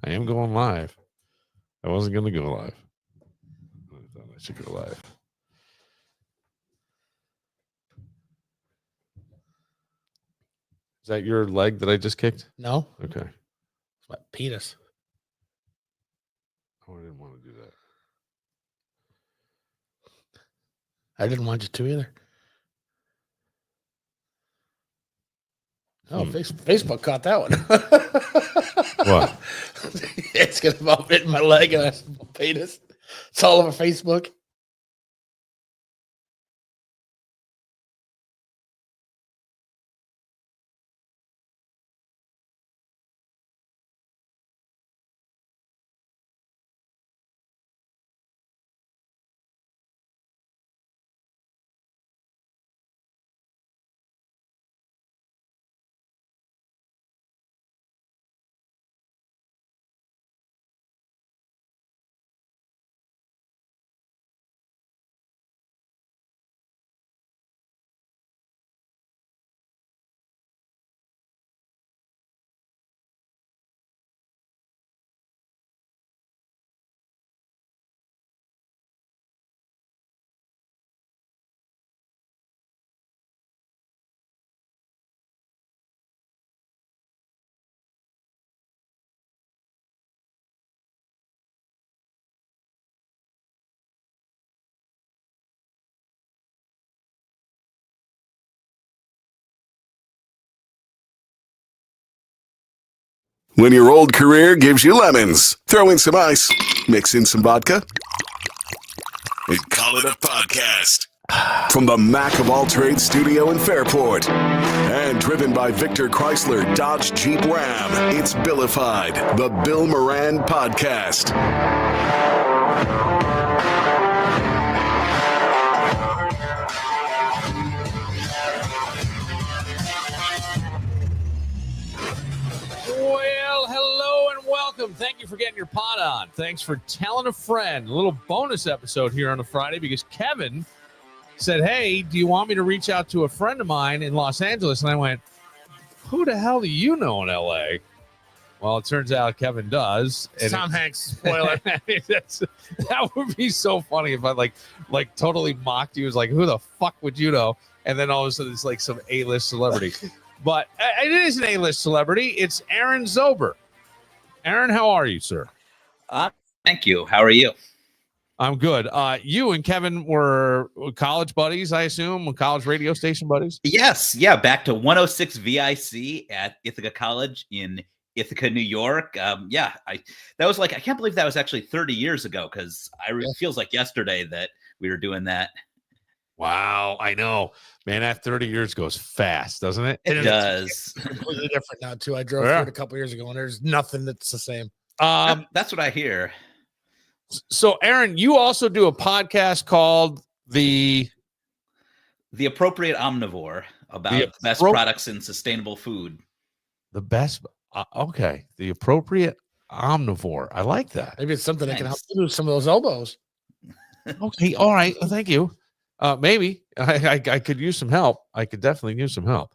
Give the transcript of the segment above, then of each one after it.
I am going live. I wasn't going to go live. I thought I should go live. Is that your leg that I just kicked? No. Okay. It's my penis. Oh, I didn't want to do that. I didn't want you to either. Oh, Facebook caught that one. What? It's going to about hit my leg and I said, penis. It's all over Facebook. When your old career gives you lemons, throw in some ice, mix in some vodka, and call it a podcast. From the Mac of All Trades studio in Fairport, and driven by Victor Chrysler Dodge Jeep Ram, it's Billified, the Bill Moran Podcast. Well, hello and welcome. Thank you for getting your pot on. Thanks for telling a friend. A little bonus episode here on a Friday because Kevin said, hey, do you want me to reach out to a friend of mine in Los Angeles? And I went, who the hell do you know in L.A.? Well, it turns out Kevin does. And Tom Hanks, spoiler. That would be so funny if I like totally mocked you. It was like, who the fuck would you know? And then all of a sudden it's like some A-list celebrity. But it is an A-list celebrity. It's Aaron Zober. Aaron, how are you, sir? Thank you. How are you? I'm good. You and Kevin were college buddies, I assume, college radio station buddies? Yes. Yeah. Back to 106 VIC at Ithaca College in Ithaca, New York. That was I can't believe that was actually 30 years ago because it feels like yesterday that we were doing that. Wow. I know. Man, that 30 years goes fast, doesn't it? It does. It's completely different now, too. I drove through it a couple years ago, and there's nothing that's the same. That's what I hear. So, Aaron, you also do a podcast called The Appropriate Omnivore about the best products in sustainable food. The best. Okay. The Appropriate Omnivore. I like that. Maybe it's something that can help you lose some of those elbows. Okay. All right. Thank you. Maybe I could use some help. I could definitely use some help.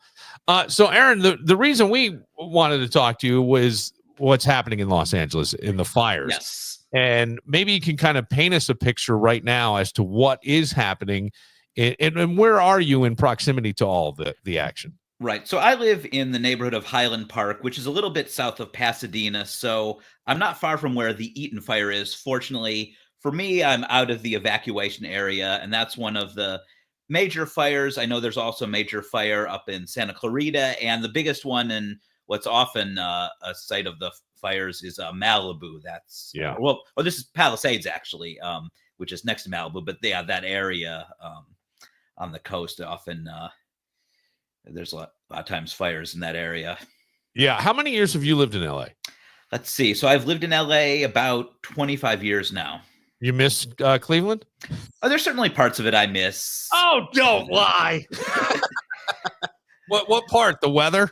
So, Aaron, the reason we wanted to talk to you was what's happening in Los Angeles in the fires. Yes. And maybe you can kind of paint us a picture right now as to what is happening and where are you in proximity to all the action? Right. So I live in the neighborhood of Highland Park, which is a little bit south of Pasadena. So I'm not far from where the Eaton fire is. Fortunately for me, I'm out of the evacuation area, and that's one of the major fires. I know there's also a major fire up in Santa Clarita, and the biggest one and what's often a site of the fires is Malibu. That's this is Palisades actually, which is next to Malibu, but that area on the coast often there's a lot of times fires in that area. Yeah. How many years have you lived in LA? Let's see. So I've lived in LA about 25 years now. You miss Cleveland? Oh, there's certainly parts of it I miss. Oh, don't lie. What part? The weather?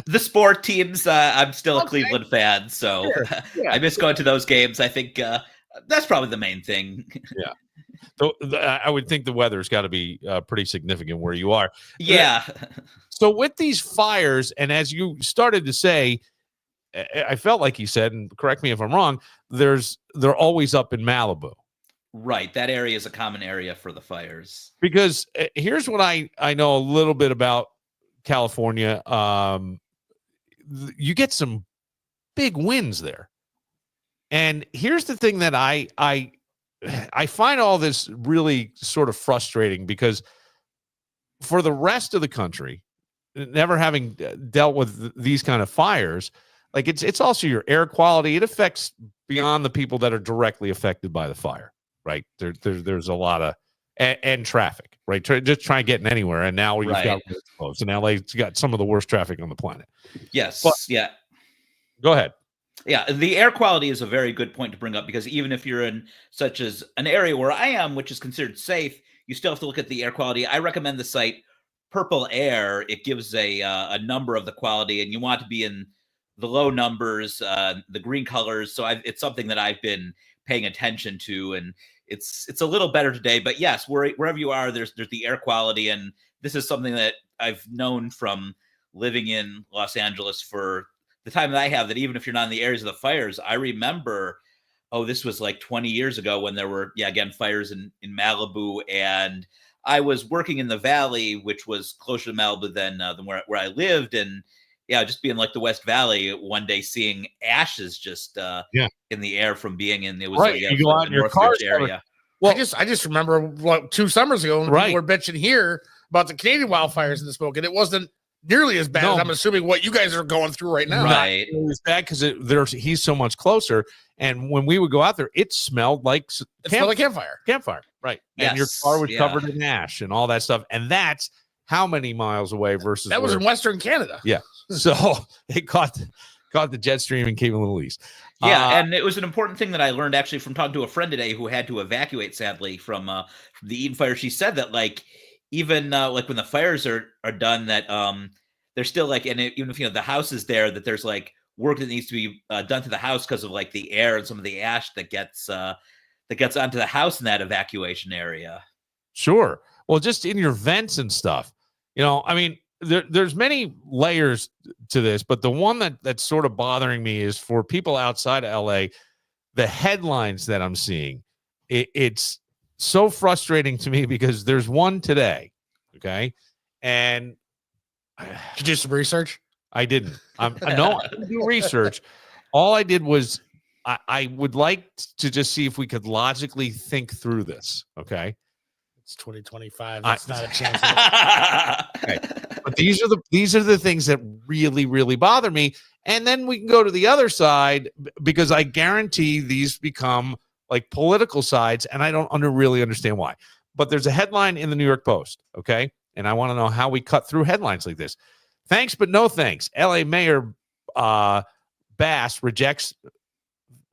The sport teams. I'm still a Cleveland fan, so Yeah. I miss going to those games. I think that's probably the main thing. Yeah. So I would think the weather's got to be pretty significant where you are. Yeah. So with these fires, and as you started to say, I felt like he said, and correct me if I'm wrong, they're always up in Malibu. Right. That area is a common area for the fires. Because here's what I know a little bit about California. You get some big winds there. And here's the thing that I find all this really sort of frustrating, because for the rest of the country, never having dealt with these kind of fires, like it's also your air quality. It affects beyond the people that are directly affected by the fire, right? There's a lot of and traffic, right? Just try getting anywhere, and now you've got close. And LA's got some of the worst traffic on the planet. Yes, but, yeah. Go ahead. Yeah, the air quality is a very good point to bring up, because even if you're in such as an area where I am, which is considered safe, you still have to look at the air quality. I recommend the site Purple Air. It gives a number of the quality, and you want to be in the low numbers, the green colors. So it's something that I've been paying attention to, and it's a little better today. But yes, wherever you are, there's the air quality, and this is something that I've known from living in Los Angeles for the time that I have, that even if you're not in the areas of the fires, I remember, this was like 20 years ago when there were, again, fires in Malibu, and I was working in the Valley, which was closer to Malibu than where I lived. And just being like the West Valley, one day seeing ashes just in the air from being in, it was right. You go out in your car area. Well, I just remember 2 summers ago when people were bitching here about the Canadian wildfires and the smoke, and it wasn't nearly as bad as I'm assuming what you guys are going through right now. Right. It was bad because he's so much closer. And when we would go out there, it smelled like campfire. Campfire, right. Yes. And your car was covered in ash and all that stuff. And that's how many miles away versus that was in Western Canada. Yeah. So it caught the jet stream and came a little east. Yeah, and it was an important thing that I learned actually from talking to a friend today who had to evacuate, sadly, from the Eden fire. She said that, like, even like when the fires are done, that they're still like, and even if the house is there, that there's like work that needs to be done to the house because of like the air and some of the ash that gets onto the house in that evacuation area. Sure. Well, just in your vents and stuff, I mean, there's many layers to this, but the one that's sort of bothering me is for people outside of LA, the headlines that I'm seeing. It's so frustrating to me because there's one today, okay? And did you do some research? I didn't. I didn't do research. All I did was I would like to just see if we could logically think through this, okay? It's 2025. That's not a chance. Okay. But these are the things that really, really bother me. And then we can go to the other side, because I guarantee these become like political sides, and I don't really understand why. But there's a headline in the New York Post, okay? And I want to know how we cut through headlines like this. Thanks, but no thanks. LA Mayor Bass rejects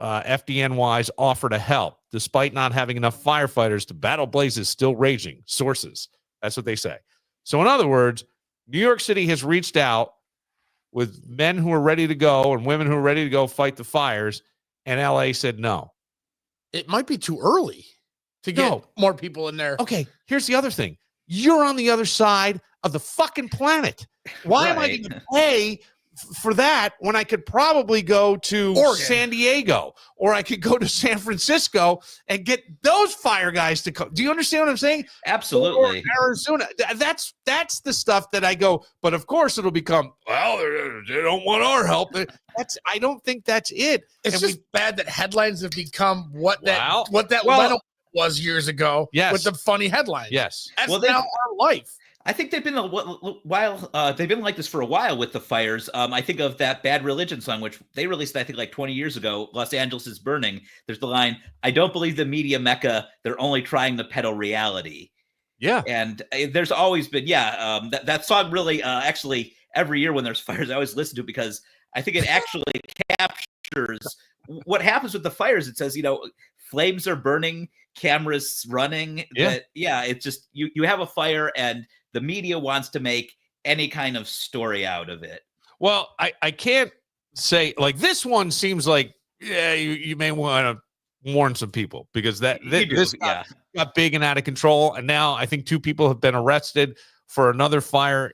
FDNY's offer to help, despite not having enough firefighters to battle blazes still raging. Sources. That's what they say. So in other words, New York City has reached out with men who are ready to go and women who are ready to go fight the fires, and LA said no. It might be too early to get more people in there. Okay, here's the other thing. You're on the other side of the fucking planet. Why am I going to pay for that when I could probably go to Oregon, San Diego, or I could go to San Francisco and get those fire guys to come? Do you understand what I'm saying? Absolutely. Or Arizona. That's the stuff that I go, but of course it'll become, well, they don't want our help. I don't think that's it. It's just bad that headlines have become what that was years ago. Yes. With the funny headlines. Yes. That's now our life. I think they've been they've been like this for a while with the fires. I think of that Bad Religion song, which they released, I think, like 20 years ago. Los Angeles is burning. There's the line, "I don't believe the media mecca. They're only trying to peddle reality." Yeah. And there's always been, that song really, actually, every year when there's fires, I always listen to it, because I think it actually captures what happens with the fires. It says, flames are burning, cameras running. It's just, you have a fire and the media wants to make any kind of story out of it. Well, I can't say, like, this one seems like, you may want to warn some people, because this got big and out of control. And now I think 2 people have been arrested for another fire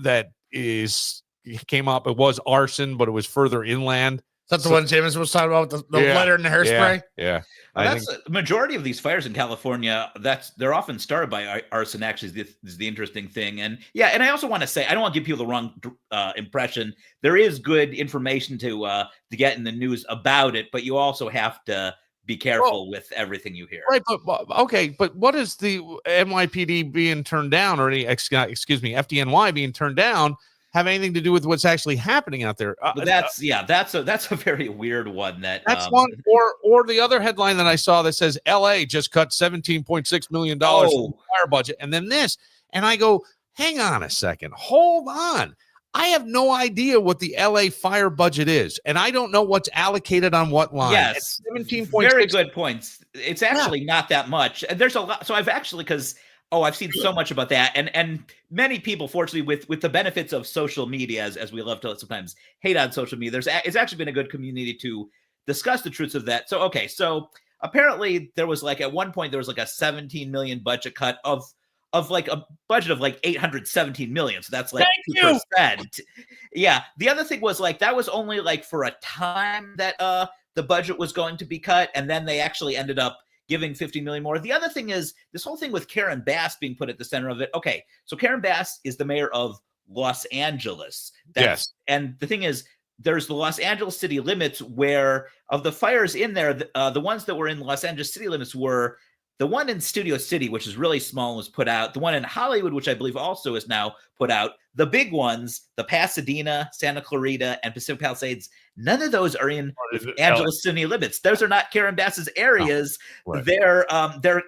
that is came up. It was arson, but it was further inland. Is that the one James was talking about, the letter and the hairspray? Yeah. Well, that's the majority of these fires in California. They're often started by arson. Actually, this is the interesting thing. And I also want to say, I don't want to give people the wrong impression. There is good information to get in the news about it, but you also have to be careful with everything you hear. Right, but what is the NYPD being turned down, or FDNY being turned down, have anything to do with what's actually happening out there? That's a very weird one. That's one. Or the other headline that I saw that says LA just cut $17.6 million from the fire budget, and then this, and I go, hang on a second, hold on. I have no idea what the LA fire budget is, and I don't know what's allocated on what line. Yes, 17.6. Very good points. It's actually not that much. There's a lot. So I've actually, because I've seen so much about that, and many people, fortunately, with the benefits of social media, as we love to sometimes hate on social media, it's actually been a good community to discuss the truths of that. So apparently there was at one point there was a 17 million budget cut of like a budget of 817 million. So that's 2%. Yeah. The other thing was that was only for a time that the budget was going to be cut, and then they actually ended up giving 50 million more. The other thing is this whole thing with Karen Bass being put at the center of it. Okay, so Karen Bass is the mayor of Los Angeles. Yes. And the thing is, there's the Los Angeles city limits where of the fires in there, the ones that were in Los Angeles city limits were the one in Studio City, which is really small and was put out. The one in Hollywood, which I believe also is now put out. The big ones, the Pasadena, Santa Clarita, and Pacific Palisades, none of those are in Angeles city limits. Those are not Karen Bass's areas. Oh, right. They're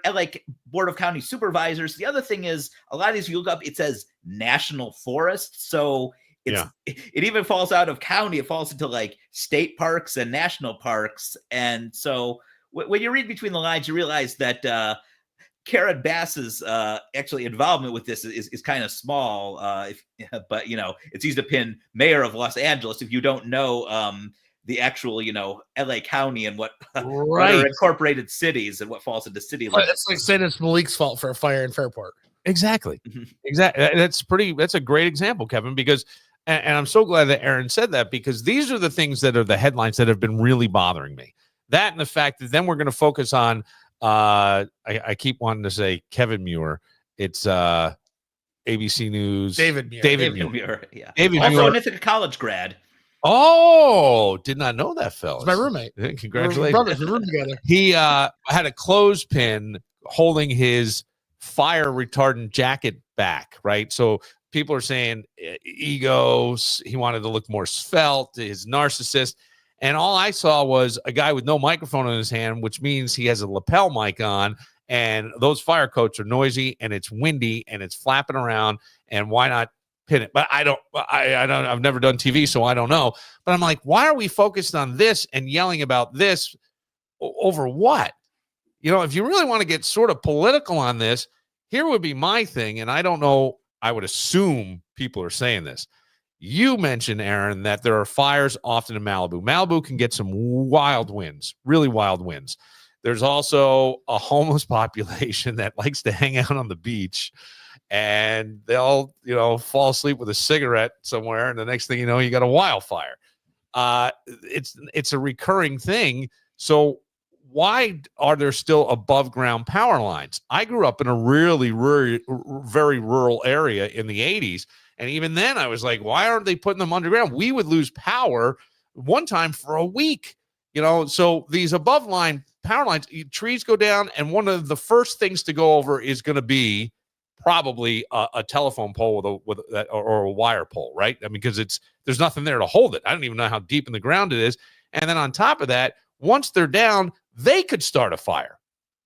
Board of County Supervisors. The other thing is, a lot of these you look up, it says National Forest. So it even falls out of county. It falls into state parks and national parks. And so when you read between the lines, you realize that Karen Bass's actually involvement with this is kind of small, but it's easy to pin mayor of Los Angeles if you don't know the actual LA County and what are incorporated cities and what falls into city limits. It's like saying it's Malik's fault for a fire in Fairport. Exactly. Exactly. That's a great example, Kevin, because and I'm so glad that Aaron said that, because these are the things that are the headlines that have been really bothering me. That and the fact that then we're going to focus on I keep wanting to say Kevin Muir. It's ABC News. David Muir. Yeah. David also Muir. an Ithaca College grad. Oh, did not know that, fellas. It's my roommate. Congratulations. Brothers, we room together. He had a clothespin holding his fire retardant jacket back, right? So people are saying egos. He wanted to look more svelte, his narcissist. And all I saw was a guy with no microphone in his hand, which means he has a lapel mic on. And those fire coats are noisy, and it's windy, and it's flapping around. And why not pin it? But I don't. I've never done TV, so I don't know. But I'm like, why are we focused on this and yelling about this over what? If you really want to get sort of political on this, here would be my thing. And I don't know. I would assume people are saying this. You mentioned, Aaron, that there are fires often in Malibu. Malibu can get some wild winds, really wild winds. There's also a homeless population that likes to hang out on the beach, and they'll, fall asleep with a cigarette somewhere, and the next thing you know, you got a wildfire. It's a recurring thing. So why are there still above ground power lines? I grew up in a really, really, very rural area in the 80s. And even then I was like, why aren't they putting them underground? We would lose power one time for a week, so these above line power lines, trees go down. And one of the first things to go over is going to be probably a telephone pole or a wire pole, right? I mean, because there's nothing there to hold it. I don't even know how deep in the ground it is. And then on top of that, once they're down, they could start a fire.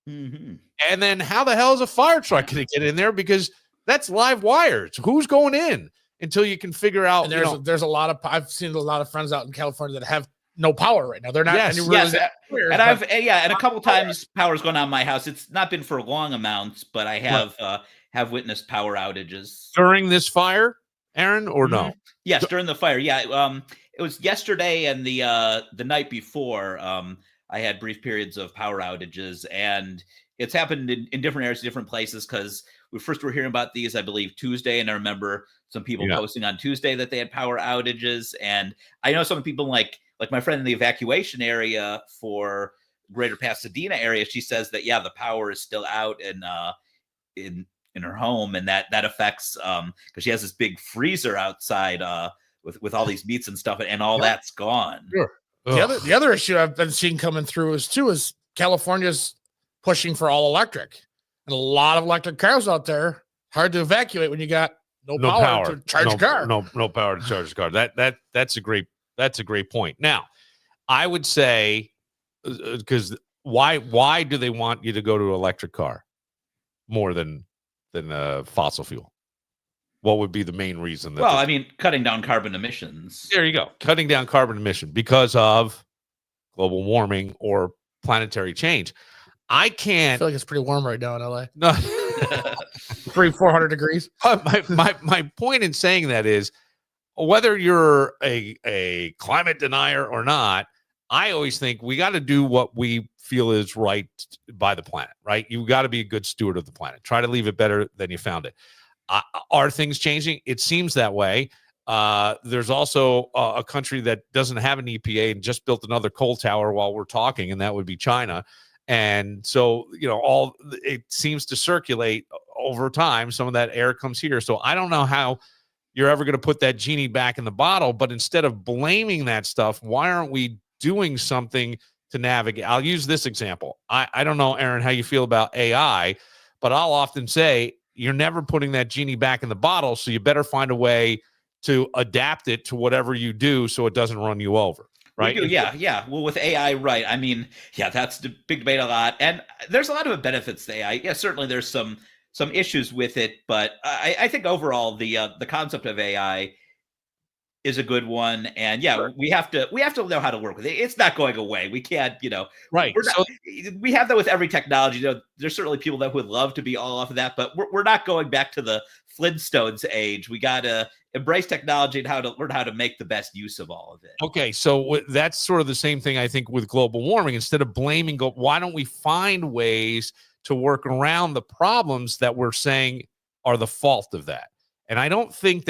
Mm-hmm. And then how the hell is a fire truck going to get in there? Because that's live wires. Who's going in until you can figure out? And there's a lot of, I've seen a lot of friends out in California that have no power right now. They're not. Yes. And and a couple times power's gone on my house. It's not been for long amounts, but I have witnessed power outages during this fire, Aaron, or no? Yes, during the fire. Yeah, it was yesterday and the night before. I had brief periods of power outages, and it's happened in different areas, different places, because we first were hearing about these, I believe, Tuesday, and I remember some people posting on Tuesday that they had power outages. And I know some people like my friend in the evacuation area for Greater Pasadena area, she says that, yeah, the power is still out in her home. And that affects, because she has this big freezer outside with all these meats and stuff, and all that's gone. Sure. The other issue I've been seeing coming through is California's pushing for all electric, and a lot of electric cars out there. Hard to evacuate when you got no power to charge a car. No power to charge a car. That's a great point. Now, I would say, because why do they want you to go to electric car more than fossil fuel? What would be the main reason? Well, I mean, cutting down carbon emissions. There you go. Cutting down carbon emission because of global warming or planetary change. I feel like it's pretty warm right now in LA. No. 400 degrees. My point in saying that is, whether you're a climate denier or not, I always think we got to do what we feel is right by the planet, right? You got to be a good steward of the planet. Try to leave it better than you found it. Are things changing? It seems that way. There's also a country that doesn't have an EPA and just built another coal tower while we're talking, and that would be China. And so, it seems to circulate over time. Some of that air comes here. So I don't know how you're ever going to put that genie back in the bottle, but instead of blaming that stuff, why aren't we doing something to navigate? I'll use this example. I don't know, Aaron, how you feel about AI, but I'll often say you're never putting that genie back in the bottle. So you better find a way to adapt it to whatever you do so it doesn't run you over. Right. Yeah. Well, with AI, right. I mean, yeah, that's the big debate a lot. And there's a lot of benefits to AI. Yeah, certainly there's some issues with it. But I think overall, the concept of AI is a good one. And yeah, we have to know how to work with it. It's not going away. We can't, right. We have that with every technology. There's certainly people that would love to be all off of that, but we're not going back to the Flintstones age. We got to embrace technology and learn how to make the best use of all of it. Okay, so that's sort of the same thing, I think, with global warming. Instead of blaming, why don't we find ways to work around the problems that we're saying are the fault of that? And I don't think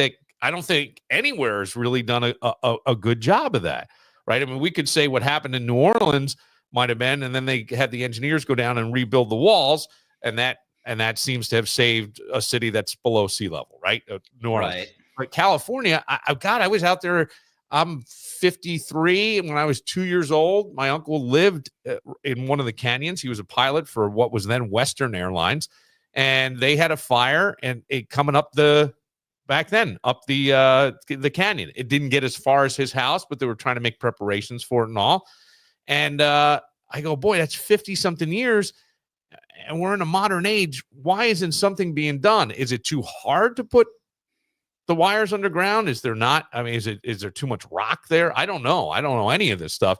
anywhere has really done a good job of that, right? I mean, we could say what happened in New Orleans might have been, and then they had the engineers go down and rebuild the walls, and that seems to have saved a city that's below sea level, right? New Orleans. Right. But California, I was out there. I'm 53. And when I was 2 years old, my uncle lived in one of the canyons. He was a pilot for what was then Western Airlines. And they had a fire and it coming up the canyon. It didn't get as far as his house, but they were trying to make preparations for it and all. And I go, boy, that's 50 something years. And we're in a modern age. Why isn't something being done? Is it too hard to put the wires underground? Is there not? I mean, is there too much rock there? I don't know. I don't know any of this stuff.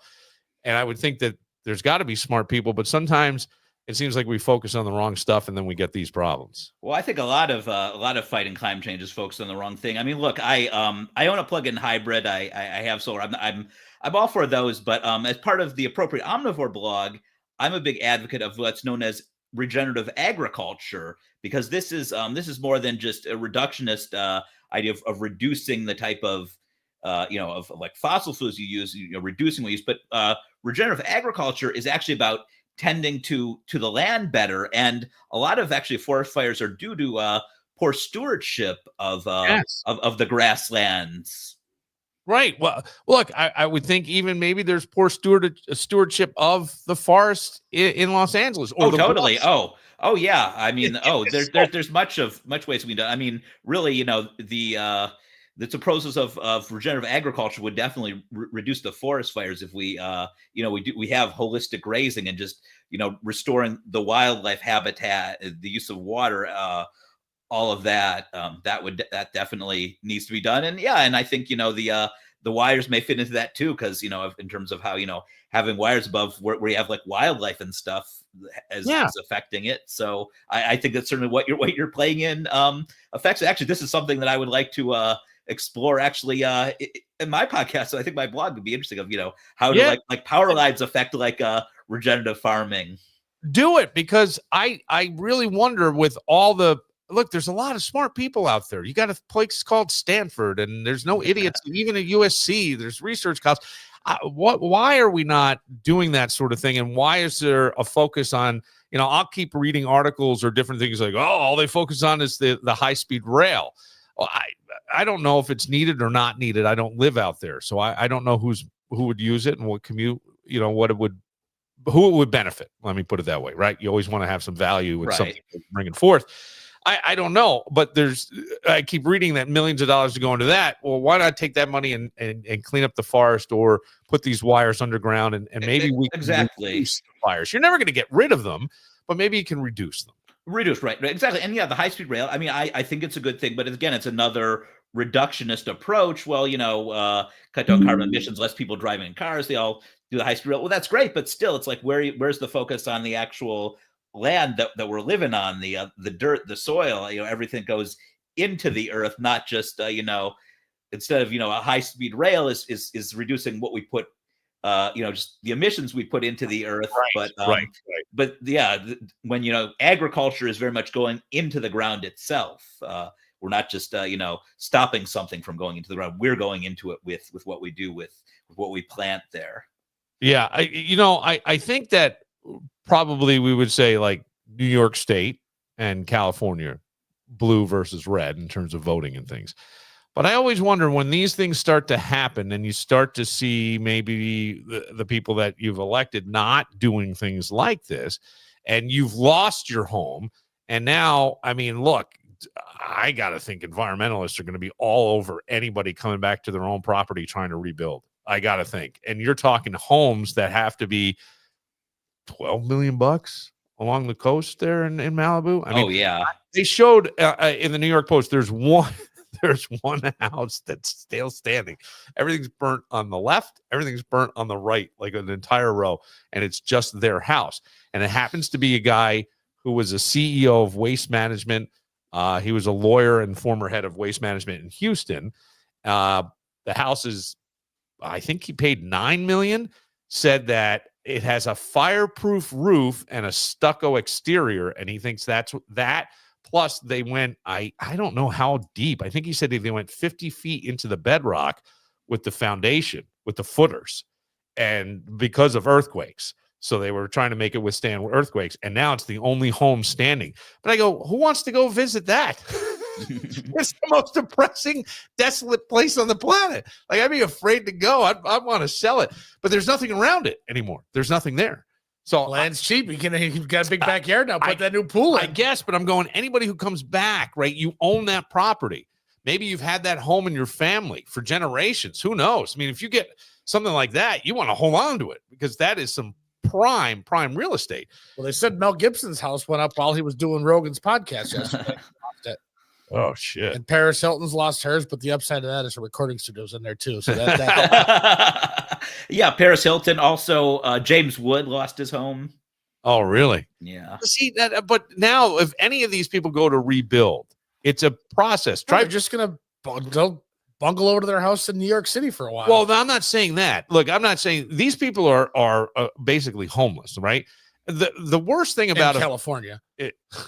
And I would think that there's got to be smart people, but sometimes it seems like we focus on the wrong stuff and then we get these problems. Well, I think a lot of fighting climate change is focused on the wrong thing. I mean, look, I own a plug-in hybrid. I have solar. I'm all for those, but as part of the Appropriate Omnivore blog, I'm a big advocate of what's known as regenerative agriculture, because this is more than just a reductionist idea of reducing the type of of like fossil fuels you use, reducing what you use. But regenerative agriculture is actually about tending to the land better, and a lot of actually forest fires are due to poor stewardship of the grasslands. Right. Well, look, I would think even maybe there's poor stewardship of the forest in Los Angeles. Or totally. Woods. Oh yeah. I mean, there's much ways we can do. I mean, really, the proposals of regenerative agriculture would definitely reduce the forest fires if we have holistic grazing and just restoring the wildlife habitat, the use of water, all of that. That definitely needs to be done. And yeah, and I think the wires may fit into that too, because in terms of how having wires above where you have like wildlife and stuff is affecting it. So I think that's certainly what you're playing in affects it. Actually, this is something that I would like to explore actually in my podcast. So I think my blog would be interesting of how do like power lines affect like regenerative farming. Do it, because I really wonder, with all the look, there's a lot of smart people out there. You got a place called Stanford, and there's no idiots. Even at USC, there's research costs. Why are we not doing that sort of thing? And why is there a focus on, I'll keep reading articles or different things like, all they focus on is the high-speed rail. Well, I don't know if it's needed or not needed. I don't live out there, so I don't know who would use it and what commute, who it would benefit. Let me put it that way, right? You always want to have some value and something bringing forth. I don't know, but I keep reading that millions of dollars to go into that. Well, why not take that money and clean up the forest or put these wires underground and maybe we can reduce the fires. You're never going to get rid of them, but maybe you can reduce them. Reduce, right, exactly. And the high-speed rail, I mean, I think it's a good thing, but again, it's another reductionist approach. Well, cut down carbon emissions, less people driving in cars, they all do the high-speed rail. Well, that's great, but still, it's like, where's the focus on the actual land that we're living on, the dirt, the soil, everything goes into the earth, not just, instead of, a high-speed rail is reducing what we put, just the emissions we put into the earth. Right. But when, agriculture is very much going into the ground itself, we're not just, stopping something from going into the ground. We're going into it with what we do, with what we plant there. Yeah. I think that probably we would say like New York State and California, blue versus red in terms of voting and things. But I always wonder when these things start to happen and you start to see maybe the people that you've elected not doing things like this, and you've lost your home. And now, I mean, look, I got to think environmentalists are going to be all over anybody coming back to their own property trying to rebuild. I got to think. And you're talking homes that have to be $12 million along the coast there in Malibu. I mean, they showed in the New York Post, there's one house that's still standing. Everything's burnt on the left. Everything's burnt on the right, like an entire row. And it's just their house. And it happens to be a guy who was a CEO of Waste Management. He was a lawyer and former head of Waste Management in Houston. The house is, I think he paid $9 million, said that it has a fireproof roof and a stucco exterior. And he thinks that's that. Plus, they went, I don't know how deep. I think he said they went 50 feet into the bedrock with the foundation, with the footers, and because of earthquakes. So they were trying to make it withstand earthquakes. And now it's the only home standing. But I go, who wants to go visit that? It's the most depressing, desolate place on the planet. Like, I'd be afraid to go. I'd want to sell it. But there's nothing around it anymore. There's nothing there. So land's cheap. You've got a big backyard now. Put that new pool in. I guess, but I'm going, anybody who comes back, right? You own that property. Maybe you've had that home in your family for generations. Who knows? I mean, if you get something like that, you want to hold on to it because that is some prime real estate. Well, they said Mel Gibson's house went up while he was doing Rogan's podcast yesterday. Oh, shit. And Paris Hilton's lost hers, but the upside of that is her recording studios in there, too. So that yeah, Paris Hilton. Also, James Wood lost his home. Oh, really? Yeah. See that, but now if any of these people go to rebuild, it's a process. They're just going to bungle over to their house in New York City for a while. Well, I'm not saying that. Look, I'm not saying these people are basically homeless, right? The worst thing about California.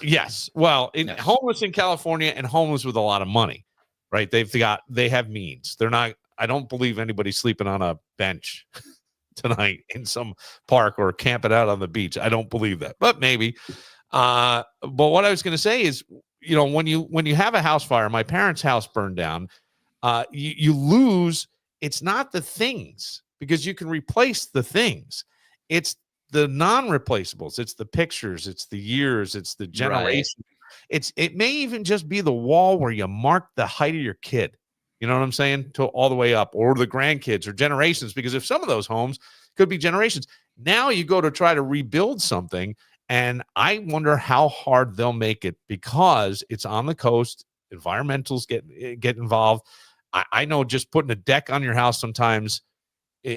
Yes. Well, homeless in California and homeless with a lot of money, right? They have means. They're not, I don't believe anybody's sleeping on a bench tonight in some park or camping out on the beach. I don't believe that, but maybe. But what I was going to say is, when you have a house fire, my parents' house burned down, you lose. It's not the things because you can replace the things. It's the non-replaceables. It's the pictures. It's the years. It's the generation. Right. It may even just be the wall where you mark the height of your kid. You know what I'm saying? To all the way up, or the grandkids or generations. Because if some of those homes could be generations, now you go to try to rebuild something, and I wonder how hard they'll make it because it's on the coast. Environmentals get involved. I know just putting a deck on your house sometimes.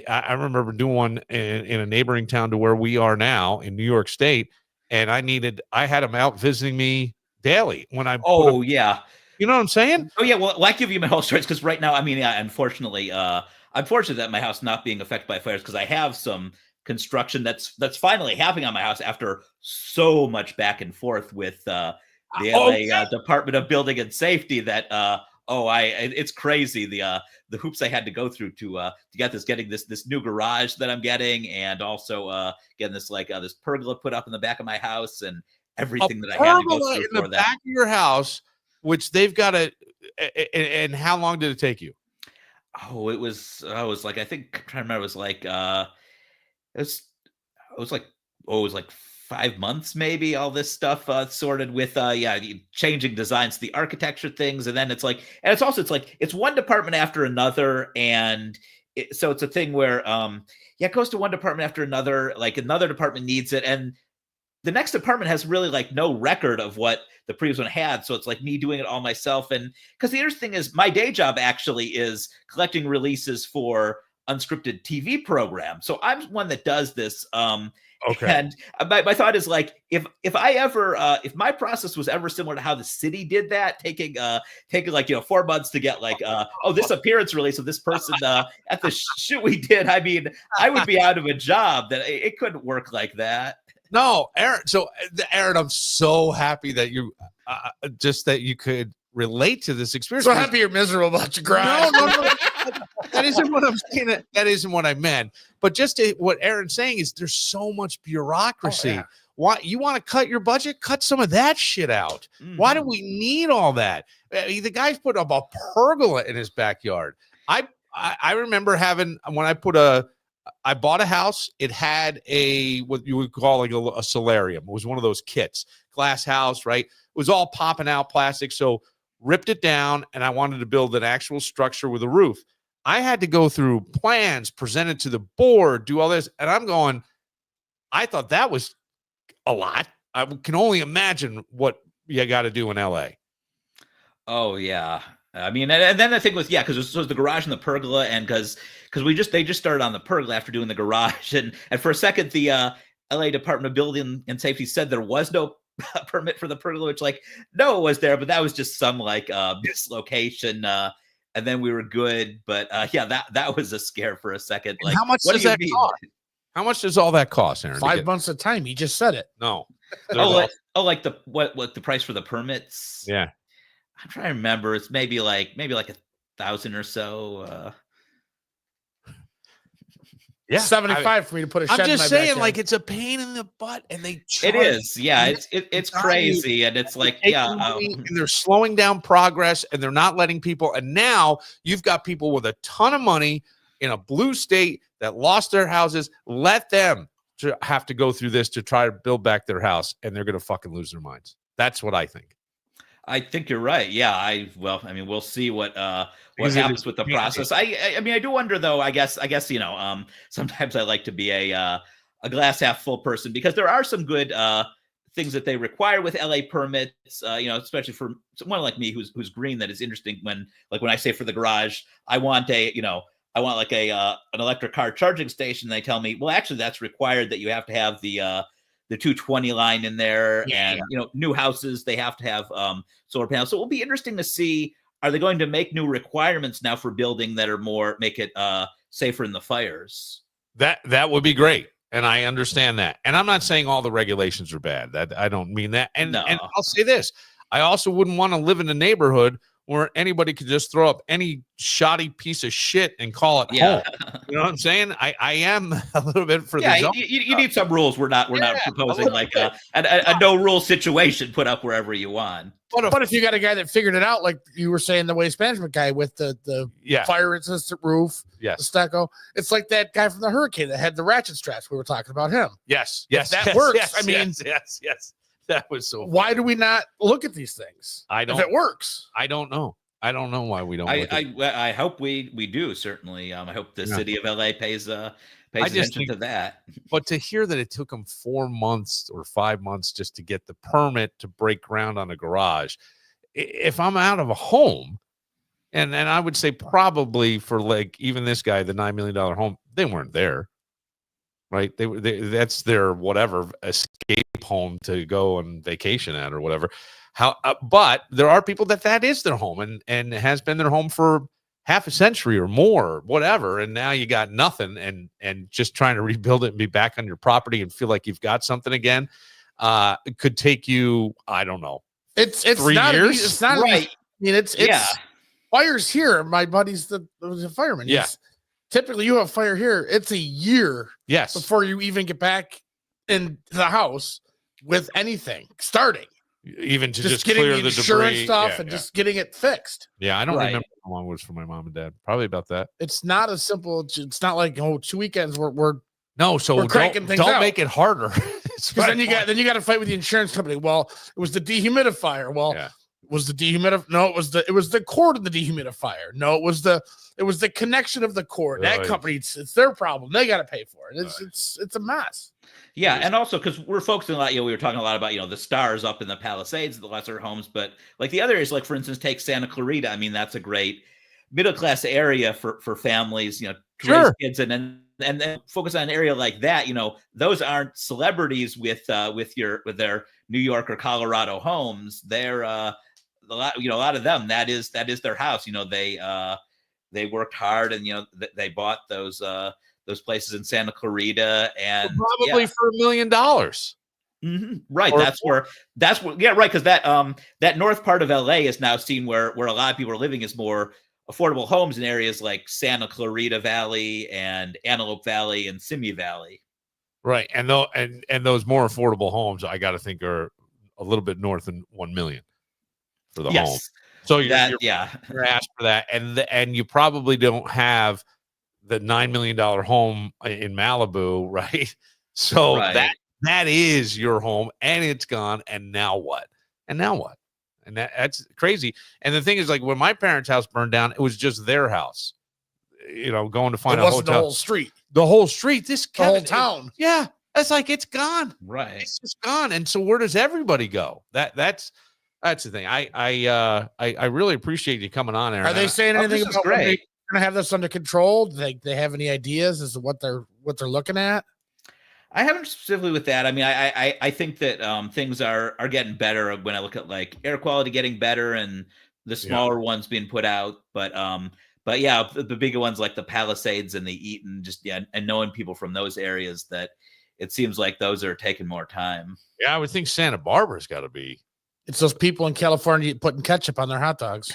I remember doing one in a neighboring town to where we are now in New York State, and I had them out visiting me daily when I. Oh yeah, you know what I'm saying? Oh yeah. Well, I give you my whole stories because right now, I mean, unfortunately, I'm fortunate that my house not being affected by fires because I have some construction that's finally happening on my house after so much back and forth with LA Department of Building and Safety that it's crazy the hoops I had to go through to get getting this new garage that I'm getting, and also getting this this pergola put up in the back of my house and everything that I had to go through in the back of your house, which they've got to. And how long did it take you? Oh, it was like, I think, I'm trying to remember, it was like it was like 5 months maybe, all this stuff sorted with changing designs, the architecture things, and then it's one department after another, and so it's a thing where it goes to one department after another, like another department needs it, and the next department has really no record of what the previous one had. So it's like me doing it all myself. And because the interesting thing is, my day job actually is collecting releases for unscripted TV programs. So I'm one that does this. Okay. And my thought is if my process was ever similar to how the city did that, taking 4 months to get this appearance release of this person at the shoot we did. I mean, I would be out of a job. That it couldn't work like that. No, Aaron. So, Aaron, I'm so happy that you that you could relate to this experience. So happy you're miserable about your grind. No. That isn't what I'm saying. That isn't what I meant. But what Aaron's saying is there's so much bureaucracy. Oh, yeah. Why you want to cut your budget? Cut some of that shit out. Mm-hmm. Why do we need all that? The guy's put up a pergola in his backyard. I remember when I bought a house. It had what you would call a solarium. It was one of those kits, glass house, right? It was all popping out plastic. So ripped it down, and I wanted to build an actual structure with a roof. I had to go through plans, present it to the board, do all this. And I'm going, I thought that was a lot. I can only imagine what you got to do in LA. Oh, yeah. I mean, and then the thing was, because it was the garage and the pergola, and because they just started on the pergola after doing the garage, and for a second the LA Department of Building and Safety said there was no permit for the pergola, which no, it was there, but that was just some mislocation, and then we were good. But that was a scare for a second. How much does that cost? How much does all that cost, Aaron? 5 months of time. He just said it. No. Like the price for the permits? Yeah. I'm trying to remember. It's maybe like 1,000 or so. Yeah, 75 for me to put a shed. I'm just in my saying, backyard. It's a pain in the butt, and they. It is, yeah. It's crazy, and it's and they're slowing down progress, and they're not letting people. And now you've got people with a ton of money in a blue state that lost their houses. Let them have to go through this to try to build back their house, and they're going to fucking lose their minds. That's what I think. I think you're right. Yeah, we'll see what happens with the process. I mean, I do wonder though. I guess sometimes I like to be a glass half full person, because there are some good things that they require with LA permits. Especially for someone like me who's green. That is interesting when I say for the garage, I want an electric car charging station. They tell me, well, actually, that's required, that you have to have the 220 line in there, and new houses, they have to have solar panels. So it will be interesting to see, are they going to make new requirements now for building that are make it safer in the fires? That would be great, and I understand that. And I'm not saying all the regulations are bad. That I don't mean that. And I'll say this: I also wouldn't want to live in a neighborhood where anybody could just throw up any shoddy piece of shit and call it home. You know what I'm saying? I am a little bit for the zone. You need some rules. We're not proposing a no rule situation put up wherever you want. But if you got a guy that figured it out, like you were saying, the waste management guy with the fire resistant roof, the stucco, it's like that guy from the hurricane that had the ratchet straps. We were talking about him. Yes. That works. Yes. That was so. Why do we not look at these things? If it works, I don't know. I don't know why we don't. I hope we do, certainly. I hope the city of LA pays attention to that. But to hear that it took them 4 months or 5 months just to get the permit to break ground on a garage, if I'm out of a home, and I would say probably for even this guy, the $9 million home, they weren't there. Right. That's their whatever escape home to go on vacation at or whatever. But there are people that is their home and has been their home for half a century or more, whatever. And now you got nothing and just trying to rebuild it and be back on your property and feel like you've got something again. It could take you, I don't know, It's 3 not years. It's not right. I mean, it's fires here. My buddy's the fireman. Yeah. Typically, you have fire here. It's a year before you even get back in the house with anything starting. Even to just getting clear the the insurance debris. stuff and just getting it fixed. Yeah, I don't remember how long it was for my mom and dad. Probably about that. It's not as simple. It's not like 2 weekends we're cranking things don't out. make it harder. Because then you got to fight with the insurance company. Well, it was the dehumidifier. Well, it was the dehumidifier. No, it was the cord of the dehumidifier. No, it was the connection of the cord. That company, it's their problem. They got to pay for it. It's a mess. Yeah, and also because we're focusing a lot, we were talking a lot about the stars up in the Palisades, the lesser homes, but like the other areas, like for instance, take Santa Clarita. I mean, that's a great middle class area for families, to raise kids, and then focus on an area like that. Those aren't celebrities with their New York or Colorado homes. They're a lot of them. That is their house. They worked hard, and they bought those places in Santa Clarita, and probably for $1 million. Mm-hmm. Right. That's where. Yeah. Right. Because that north part of LA is now seen where a lot of people are living is more affordable homes in areas like Santa Clarita Valley and Antelope Valley and Simi Valley. Right. And those more affordable homes, I got to think, are a little bit north than 1 million for the home. So you're asked for that, and you probably don't have the $9 million home in Malibu, right? So that is your home, and it's gone. And now what? And that's crazy. And the thing is, like, when my parents' house burned down, it was just their house. Going to find a hotel. The whole street. The whole street. The whole town. Yeah, it's like it's gone. Right. It's just gone. And so where does everybody go? That's the thing. I really appreciate you coming on, Aaron. Are they saying anything about great? Going to have this under control? Do they have any ideas as to what they're looking at? I haven't specifically with that. I mean, I think that things are getting better when I look at like air quality getting better and the smaller ones being put out. But yeah, the bigger ones like the Palisades and the Eaton, and knowing people from those areas, that it seems like those are taking more time. Yeah, I would think Santa Barbara's got to be. It's those people in California putting ketchup on their hot dogs.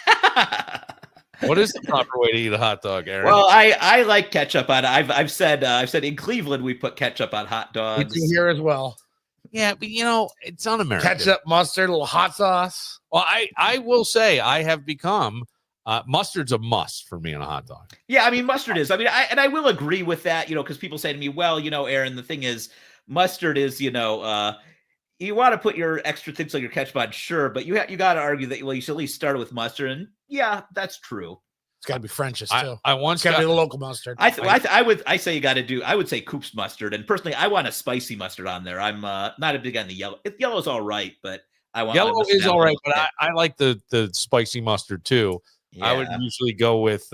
What is the proper way to eat a hot dog, Aaron? Well, I like ketchup on. I've said in Cleveland we put ketchup on hot dogs. We do here as well. Yeah, but it's un-American. Ketchup, mustard, a little hot sauce. Well, I will say I have become mustard's a must for me on a hot dog. Yeah, I mean mustard is. I mean, I will agree with that. Because people say to me, well, Aaron, the thing is, mustard is you want to put your extra things like your ketchup on, sure, but you got to argue that you should at least start with mustard, and yeah, that's true. It's got to be French's too. I once got to be the local mustard. I would say Coop's mustard, and personally, I want a spicy mustard on there. I'm not a big on the yellow. Yellow's all right, but I want yellow is all right, but I like the spicy mustard too. Yeah. I would usually go with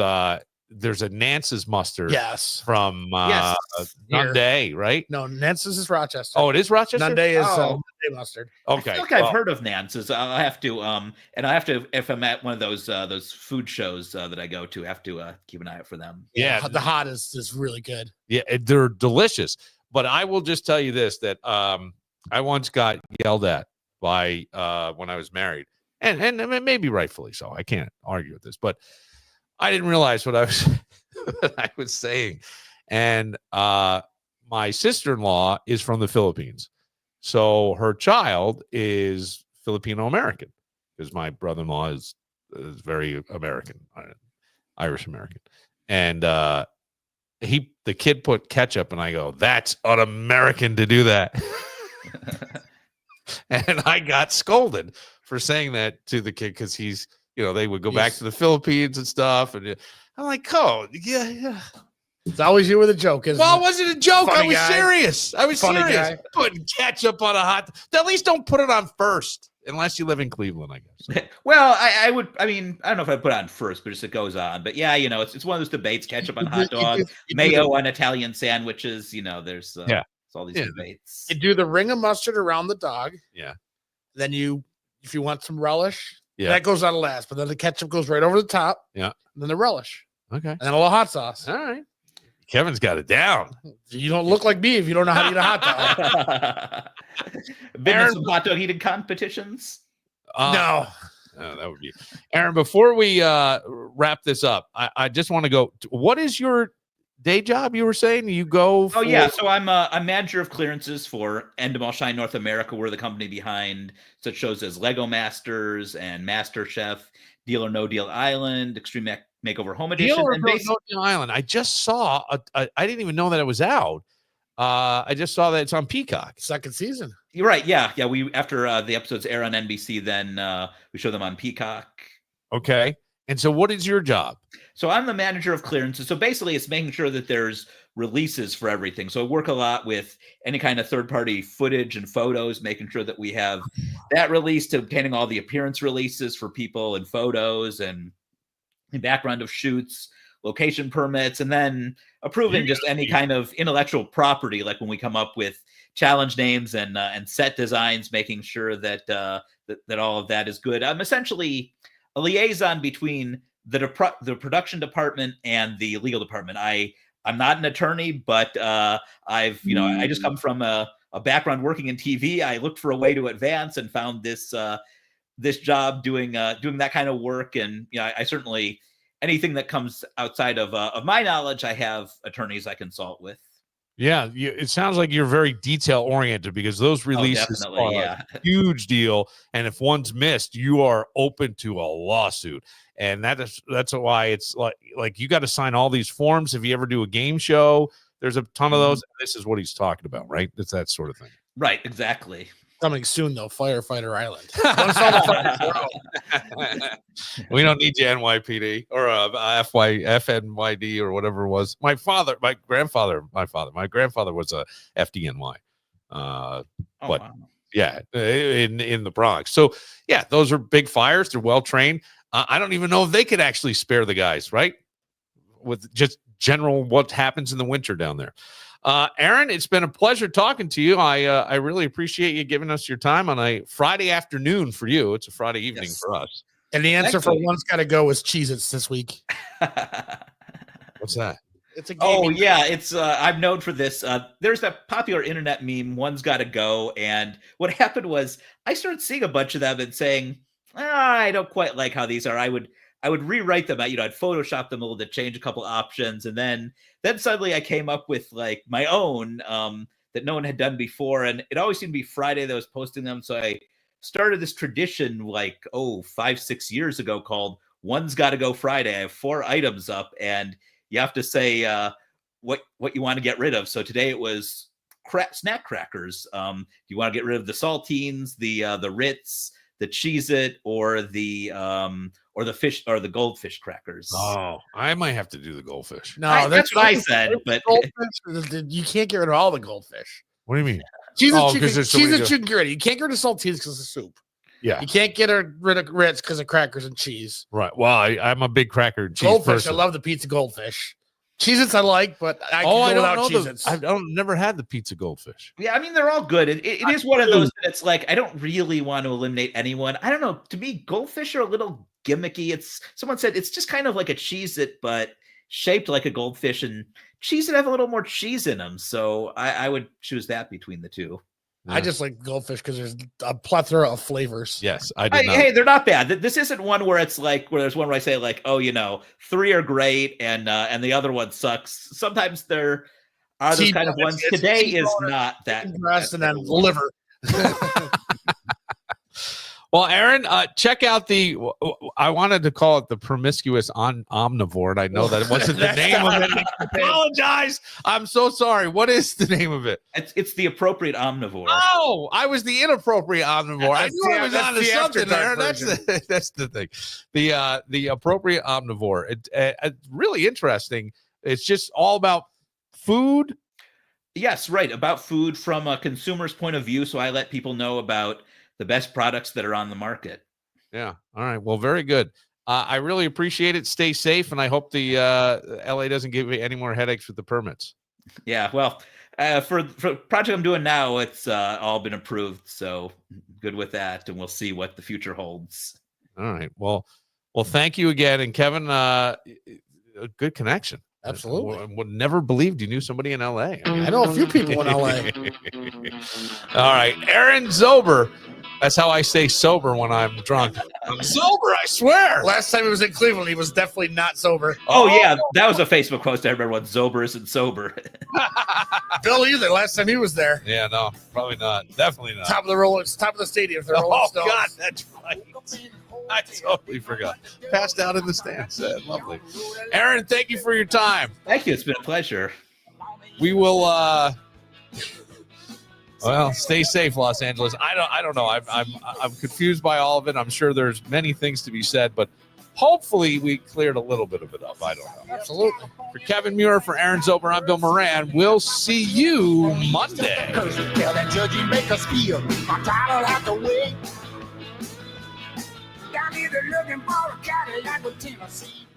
there's a Nance's mustard. Yes. From Nunday, right? No, Nance's is Rochester. Oh, it is Rochester? Nunday is Nunday mustard. Okay. I feel like I've heard of Nance's. I'll have to if I'm at one of those food shows that I go to, have to keep an eye out for them. Yeah. The hot is really good. Yeah, they're delicious. But I will just tell you this, that I once got yelled at by when I was married. And maybe rightfully so. I can't argue with this, but I didn't realize what I was saying. And my sister-in-law is from the Philippines. So her child is Filipino-American because my brother-in-law is very American, Irish American. And the kid put ketchup, and I go, that's un-American to do that. And I got scolded for saying that to the kid because he's, they would go back to the Philippines and stuff. And I'm like, oh, yeah. It's always you with a joke, isn't it? It wasn't a joke. Funny I was serious. Guy. Putting ketchup on a hot. At least don't put it on first, unless you live in Cleveland, I guess. Well, I would. I mean, I don't know if I'd put it on first, but just it goes on. But yeah, it's one of those debates: ketchup on hot dog, mayo on Italian sandwiches. There's it's all these debates. You do the ring of mustard around the dog. Yeah. Then if you want some relish, that goes on last. But then the ketchup goes right over the top. Yeah. And then the relish. Okay. And then a little hot sauce. All right. Kevin's got it down. You don't look like me if you don't know how to eat a hot dog. Been in some hot dog eating competitions? No. Oh, that would be Aaron. Before we wrap this up, I just want to go. What is your day job? You were saying you go. Oh yeah, so I'm manager of clearances for Endemol Shine North America. We're the company behind such shows as Lego Masters and Master Chef, Deal or No Deal Island, Extreme Makeover Home Edition, Deal or and No Deal Island. I just saw. I didn't even know that it was out. I just saw that it's on Peacock. Second season. You're right. Yeah. We after the episodes air on NBC, then we show them on Peacock. Okay. And so, what is your job? So I'm the manager of clearances. So basically, it's making sure that there's releases for everything. So I work a lot with any kind of third-party footage and photos, making sure that we have that released, to obtaining all the appearance releases for people and photos and the background of shoots, location permits, and then approving just any kind of intellectual property, like when we come up with challenge names and set designs, making sure that that all of that is good. I'm essentially a liaison between the production department and the legal department. I'm not an attorney, but I just come from a background working in TV. I looked for a way to advance and found this job doing that kind of work. And I certainly, anything that comes outside of my knowledge, I have attorneys I consult with. Yeah, it sounds like you're very detail oriented, because those releases are a huge deal, and if one's missed, you are open to a lawsuit, and that's why it's like you got to sign all these forms. If you ever do a game show, there's a ton of those. This is what he's talking about, right? It's that sort of thing. Right, exactly. Coming soon, though, Firefighter Island. We don't need you, NYPD or FNYD or whatever it was. My grandfather was a FDNY. Yeah, in the Bronx. So yeah, those are big fires. They're well trained. I don't even know if they could actually spare the guys, right? With just general what happens in the winter down there. Aaron, it's been a pleasure talking to you. I really appreciate you giving us your time on a Friday afternoon for you. It's a Friday evening for us. And the answer for one's got to go was Cheez-Its this week. What's that? It's a game. Oh yeah, it's I'm known for this. There's that popular internet meme, one's got to go. And what happened was I started seeing a bunch of them and saying, I don't quite like how these are. I would rewrite them. I'd Photoshop them a little bit, change a couple options, and then suddenly I came up with like my own that no one had done before, and it always seemed to be Friday that I was posting them. So I started this tradition 5-6 years ago called One's Gotta Go Friday. I have 4 items up, and you have to say what you want to get rid of. So today it was snack crackers. Do you want to get rid of the saltines, the Ritz, the Cheez-It, or the fish or the goldfish crackers? Oh, I might have to do the goldfish. No, that's what I said. But goldfish, you can't get rid of all the goldfish. What do you mean? Cheez-It you can get rid of. You can't get rid of saltines because of soup. Yeah. You can't get rid of Ritz because of crackers and cheese. Right. Well, I'm a big cracker and cheese goldfish person. I love the pizza goldfish. Cheez-Its I like, but I can go without Cheez-Its. I've never had the pizza goldfish. Yeah, I mean, they're all good. It is one of those that it's like, I don't really want to eliminate anyone. I don't know. To me, goldfish are a little gimmicky. Someone said it's just kind of like a Cheez-It, but shaped like a goldfish, and Cheez-It have a little more cheese in them. So I would choose that between the two. Yeah. I just like goldfish because there's a plethora of flavors. Yes, I did not. Hey, they're not bad. This isn't one where it's like where there's one where I say like, 3 are great and the other one sucks. Sometimes there are those kind of ones. Today is not that. Breast and then liver. Well, Aaron, check out I wanted to call it the Promiscuous Omnivore, and I know that it wasn't the name of it. I apologize. I'm so sorry. What is the name of it? It's the Appropriate Omnivore. Oh, I was the Inappropriate Omnivore. I knew I was on to something, Aaron. That's the thing. The Appropriate Omnivore. It's really interesting. It's just all about food. Yes, right. About food from a consumer's point of view. So I let people know about the best products that are on the market. Yeah. All right. Well, very good. I really appreciate it. Stay safe. And I hope the LA doesn't give you any more headaches with the permits. Yeah. Well, for the project I'm doing now, it's all been approved. So good with that. And we'll see what the future holds. All right. Well, thank you again. And Kevin, a good connection. Absolutely. I would never believed you knew somebody in LA. I know a few people in LA. All right. Aaron Zober That's how I stay sober when I'm drunk. I'm sober, I swear. Last time he was in Cleveland, he was definitely not sober. Oh, yeah. That was a Facebook post. I remember what Zober isn't sober. Bill either. Last time he was there. Yeah, no, probably not. Definitely not. Top of the stadium for the Rolling Stones. God, that's right. I totally forgot. Passed out in the stands. Lovely. Aaron, thank you for your time. Thank you. It's been a pleasure. We will well, stay safe, Los Angeles. I don't know. I'm confused by all of it. I'm sure there's many things to be said, but hopefully we cleared a little bit of it up. I don't know. Absolutely. For Kevin Muir, for Aaron Zober, I'm Bill Moran. We'll see you Monday. Tell that judge he make us feel. My title have to wait. Down here they're looking for a Cadillac with Tennessee.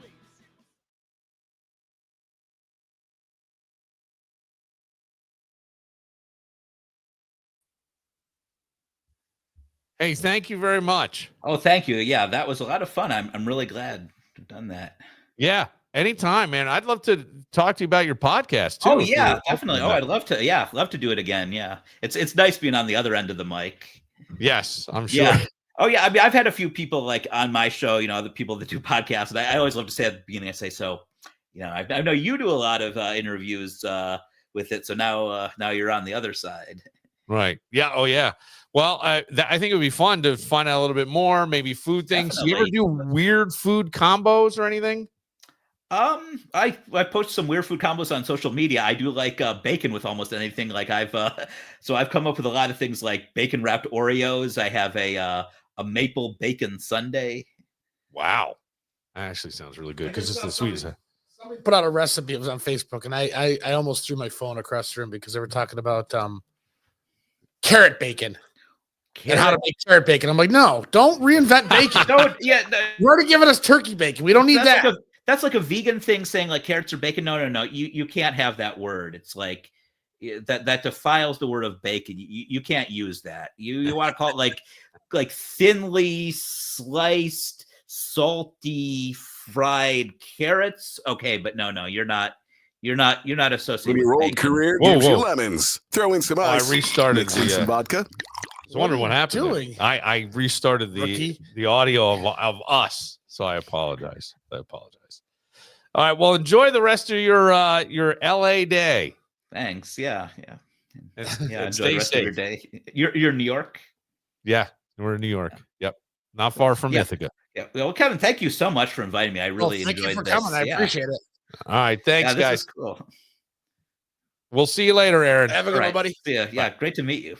Hey, thank you very much. Oh, thank you. Yeah, that was a lot of fun. I'm really glad to have done that. Yeah, anytime, man. I'd love to talk to you about your podcast too. Oh yeah, definitely. Oh, I'd love to. Yeah, love to do it again. Yeah, it's nice being on the other end of the mic. Yes, I'm sure. Yeah. Oh yeah. I mean, I've had a few people like on my show. You know, the people that do podcasts, and I always love to say at the beginning, I say, so, you know, I know you do a lot of interviews with it. So now you're on the other side. Right. Yeah. Oh yeah. Well, I think it would be fun to find out a little bit more, maybe food things. Definitely. You ever do weird food combos or anything? I post some weird food combos on social media. I do like bacon with almost anything. Like I've come up with a lot of things like bacon wrapped Oreos. I have a maple bacon sundae. Wow, that actually sounds really good because it's the sweetest. Somebody put out a recipe. It was on Facebook, and I almost threw my phone across the room because they were talking about carrot bacon. And how to make carrot bacon. I'm like, no, don't reinvent bacon. No, yeah, You're already giving us turkey bacon. We don't need that. That's like a vegan thing saying like carrots are bacon. No. You can't have that word. It's like that defiles the word of bacon. You can't use that. You want to call it like thinly sliced, salty, fried carrots. Okay, but no, you're not associated. When your with old bacon. career gives you lemons, throw in some ice. I restarted mix in some vodka. I was wondering what happened. Doing? I restarted the audio of us, so I apologize. All right. Well, enjoy the rest of your LA day. Thanks. Yeah. And Enjoy stay the rest safe. of your day. You're in New York. Yeah, we're in New York. Yep, not far from Ithaca. Yeah. Well, Kevin, thank you so much for inviting me. I really thank enjoyed you for this. coming. I appreciate it. All right. Thanks, this guys. was cool. We'll see you later, Aaron. Have a good one, buddy. See ya. Yeah. Great to meet you.